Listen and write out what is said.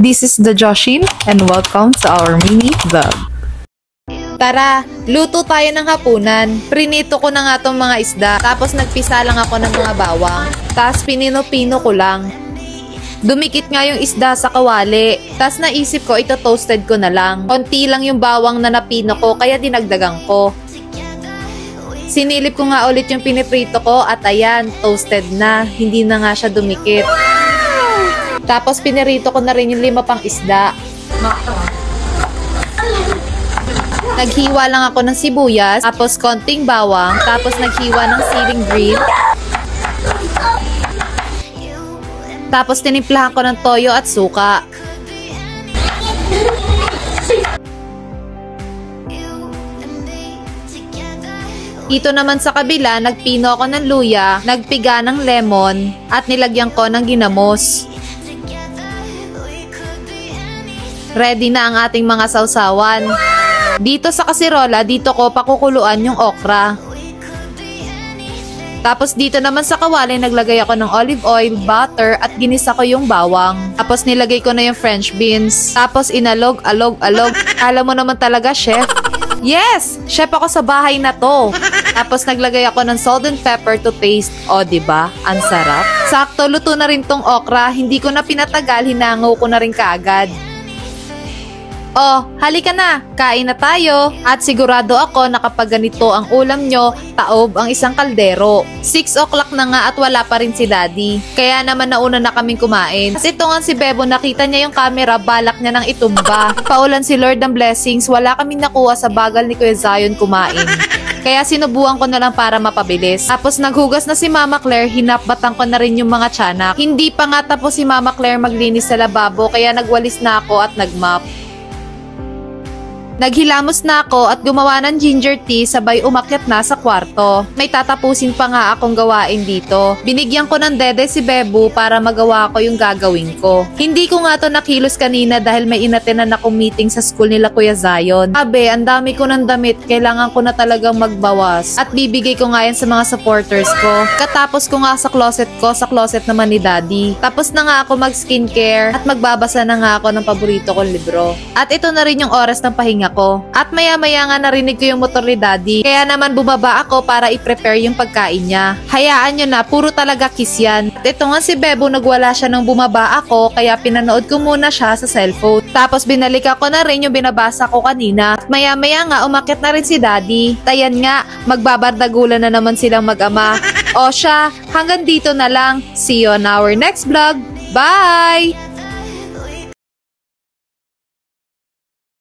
This is the Joshin and welcome to our mini vlog. Tara, luto tayo ng hapunan. Prinito ko na nga tong mga isda. Tapos nagpisa lang ako ng mga bawang. Tapos pinino-pino ko lang. Dumikit nga yung isda sa kawali. Tapos naisip ko ito toasted ko na lang. Konti lang yung bawang na napino ko kaya dinagdagan ko. Sinilip ko nga ulit yung piniprito ko at ayan, toasted na. Hindi na nga siya dumikit. Tapos pinirito ko na rin yung 5 pang isda. Naghiwa lang ako ng sibuyas, tapos konting bawang, tapos naghiwa ng siling green. Tapos tinimplahan ko ng toyo at suka. Ito naman sa kabila, nagpino ako ng luya, nagpiga ng lemon, at nilagyan ko ng ginamos. Ready na ang ating mga sausawan. Dito sa kasirola, dito ko pakukuluan yung okra. Tapos dito naman sa kawali, naglagay ako ng olive oil, butter, at ginisa ko yung bawang. Tapos nilagay ko na yung French beans. Tapos inalog. Alam mo naman talaga, chef. Yes! Chef ako sa bahay na to. Tapos naglagay ako ng salt and pepper to taste. O, diba? Ang sarap. Sakto, luto na rin tong okra. Hindi ko na pinatagal, hinango ko na rin kaagad. Oh, halika na, kain na tayo. At sigurado ako na kapag ganito ang ulam nyo, taob ang isang kaldero. 6 o'clock na nga at wala pa rin si Daddy. Kaya naman nauna na kaming kumain. Kasi ito nga si Bebo, nakita niya yung camera, balak niya nang itumba. Paulan si Lord ng blessings, wala kaming nakuha sa bagal ni Kuya Zion kumain. Kaya sinubuan ko na lang para mapabilis. Tapos naghugas na si Mama Claire, hinapbatan ko na rin yung mga tiyanak. Hindi pa nga tapos si Mama Claire maglinis sa lababo, kaya nagwalis na ako at nagmap. Naghilamos na ako at gumawa ng ginger tea sabay umakyat na sa kwarto. May tatapusin pa nga akong gawain dito. Binigyan ko ng dede si Bebu para magawa ko yung gagawin ko. Hindi ko nga to nakilos kanina dahil may inatenan akong meeting sa school nila Kuya Zion. Abe, ang dami ko ng damit, kailangan ko na talagang magbawas. At bibigay ko nga yan sa mga supporters ko. Katapos ko nga sa closet naman ni Daddy. Tapos na nga ako mag-skincare at magbabasa na nga ako ng paborito kong libro. At ito na rin yung oras ng pahinga ko. At maya-maya nga narinig ko yung motor ni Daddy. Kaya naman bumaba ako para i-prepare yung pagkain niya. Hayaan nyo na, puro talaga kiss yan. At ito nga si Bebo, nagwala siya nung bumaba ako, kaya pinanood ko muna siya sa cellphone. Tapos binalik ako na rin yung binabasa ko kanina. At maya-maya nga umakyat na rin si Daddy. Tayan nga, magbabardagulan na naman silang mag-ama. O siya, hanggang dito na lang. See you on our next vlog. Bye!